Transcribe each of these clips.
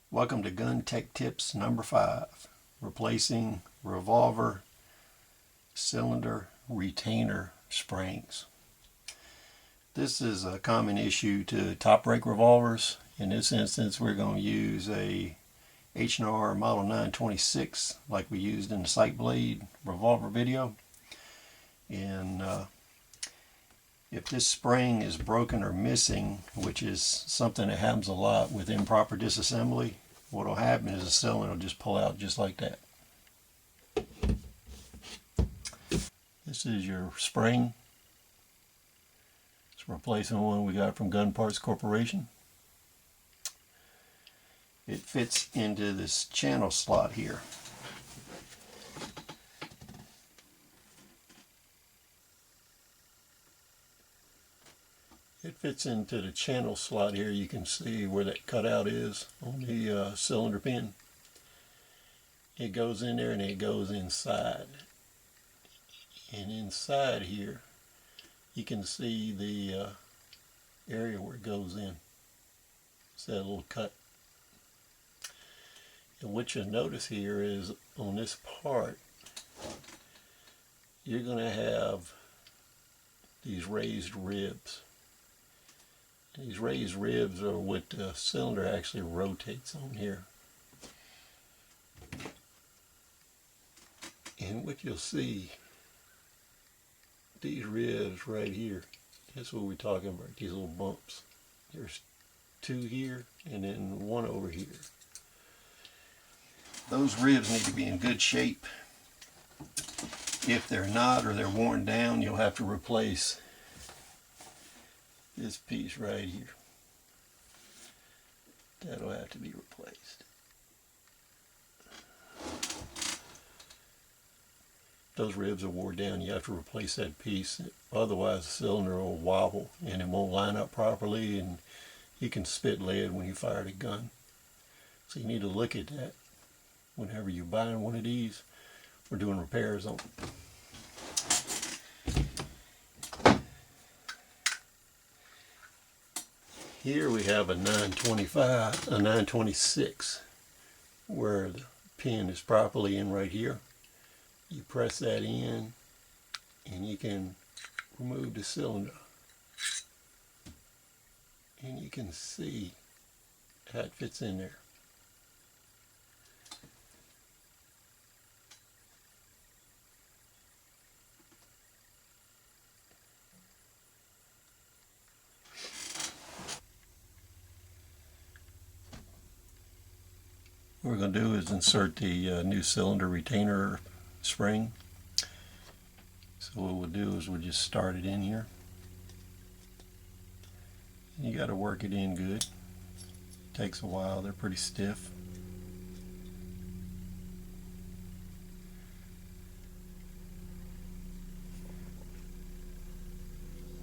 Welcome to Gun Tech Tips number 5, replacing revolver cylinder retainer springs. This is a common issue to top brake revolvers. In this instance, we're going to use a H&R Model 926 like we used in the Sight Blade revolver video. And if this spring is broken or missing, which is something that happens a lot with improper disassembly, what will happen is the cylinder will just pull out just like that. This is your spring. It's replacing one we got from Gun Parts Corporation. It fits into this channel slot here. It fits into the channel slot here. You can see where that cutout is on the cylinder pin. It goes in there and it goes inside. And inside here, you can see the area where it goes in. It's that little cut. And what you'll notice here is on this part, you're going to have these raised ribs. These raised ribs are what the cylinder actually rotates on here. And what you'll see, these ribs right here, that's what we're talking about, these little bumps. There's two here and then one over here. Those ribs need to be in good shape. If they're not or they're worn down, you'll have to replace this piece right here. That'll have to be replaced. If those ribs are worn down, you have to replace that piece. Otherwise the cylinder will wobble and it won't line up properly, and you can spit lead when you fire the gun. So you need to look at that whenever you're buying one of these or doing repairs on it. Here we have a 926 where the pin is properly in right here. You press that in and you can remove the cylinder. And you can see how it fits in there. What we're going to do is insert the new cylinder retainer spring. So what we'll do is we'll just start it in here. You got to work it in good. It takes a while, they're pretty stiff.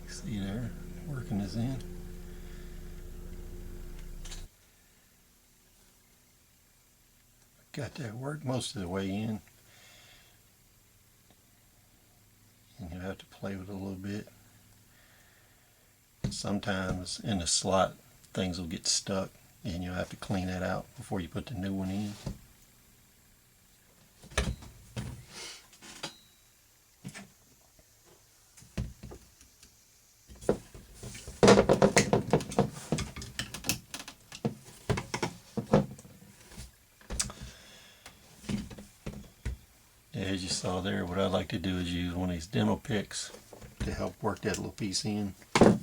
See there, working this in. Got that work most of the way in, and you have to play with it a little bit. Sometimes in the slot things will get stuck and you'll have to clean that out before you put the new one in. As you saw there, what I like to do is use one of these demo picks to help work that little piece in. And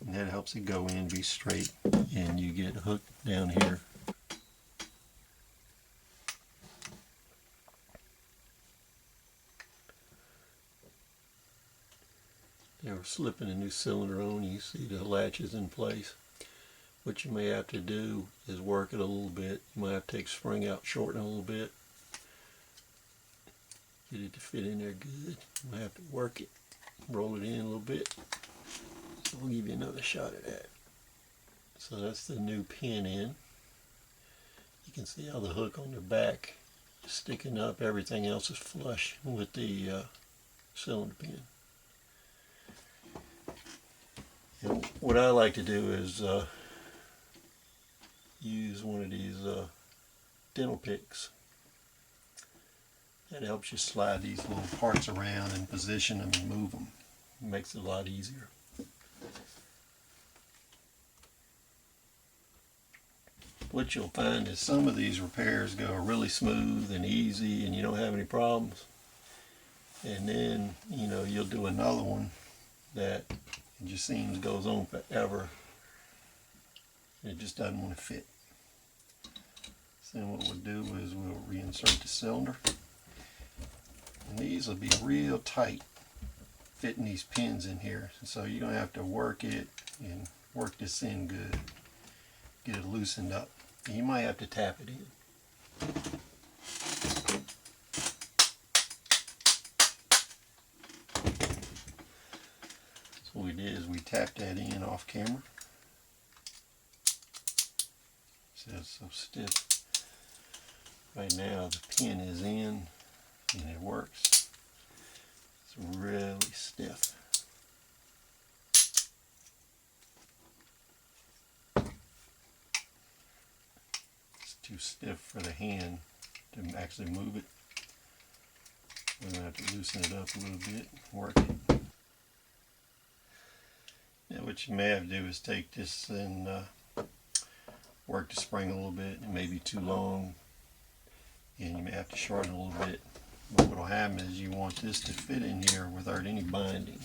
that helps it go in, be straight, and you get hooked down here. They were slipping a new cylinder on. You see the latches in place. What you may have to do is work it a little bit. You might have to take spring out, shorten it a little bit. Get it to fit in there good. You might have to work it, roll it in a little bit. So we'll give you another shot at that. So that's the new pin in. You can see how the hook on the back is sticking up. Everything else is flush with the cylinder pin. And what I like to do is use one of these dental picks. That helps you slide these little parts around and position them and move them. It makes it a lot easier. What you'll find is some of these repairs go really smooth and easy and you don't have any problems. And then, you know, you'll do another one that it just seems goes on forever. It just doesn't want to fit. So then what we'll do is we'll reinsert the cylinder. And these will be real tight, fitting these pins in here. So you're going to have to work it and work this in good. Get it loosened up. And you might have to tap it in. So what we did is we tapped that in off camera. See, it's so stiff. Right now the pin is in and it works. It's really stiff. It's too stiff for the hand to actually move it. We're going to have to loosen it up a little bit, work it. Now what you may have to do is take this and work the spring a little bit. It may be too long and you may have to shorten it a little bit. But what will happen is you want this to fit in here without any binding.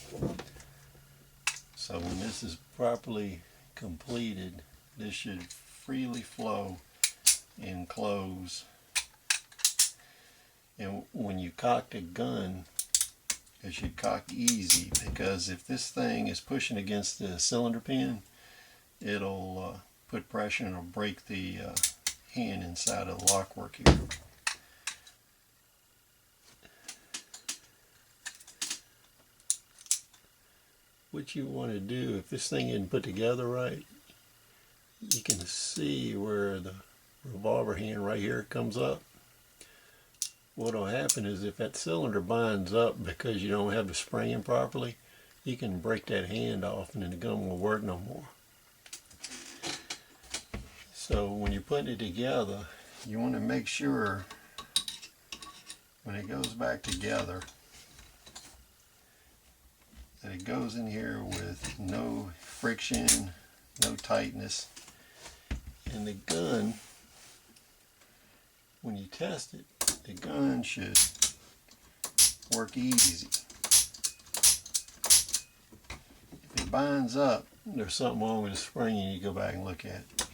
So when this is properly completed, this should freely flow and close. And when you cock the gun, it should cock easy, because if this thing is pushing against the cylinder pin, it'll put pressure and it'll break the hand inside of the lockwork here. What you want to do, if this thing isn't put together right, you can see where the revolver hand right here comes up. What will happen is if that cylinder binds up because you don't have the spring in properly, you can break that hand off and then the gun won't work no more. So when you're putting it together, you want to make sure when it goes back together that it goes in here with no friction, no tightness. And the gun, when you test it, the gun should work easy. If it binds up, there's something wrong with the spring and you go back and look at it.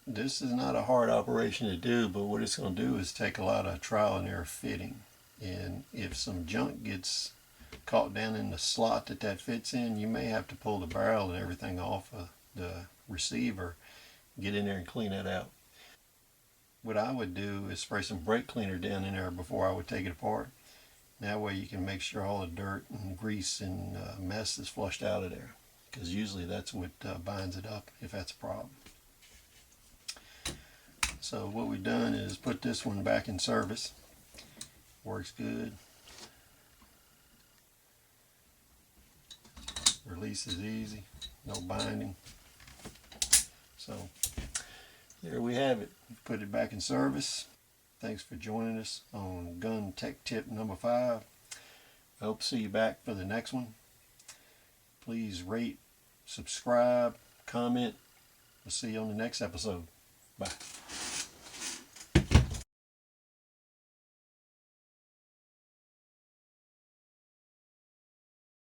This is not a hard operation to do, but what it's going to do is take a lot of trial and error fitting. And if some junk gets caught down in the slot that fits in, you may have to pull the barrel and everything off of the receiver, get in there and clean that out. What I would do is spray some brake cleaner down in there before I would take it apart. That way you can make sure all the dirt and grease and mess is flushed out of there, because usually that's what binds it up if that's a problem. So what we've done is put this one back in service. Works good. Release is easy, no binding. So there we have it. Put it back in service. Thanks for joining us on Gun Tech Tip number 5. I hope to see you back for the next one. Please rate, subscribe, comment. We'll see you on the next episode. Bye.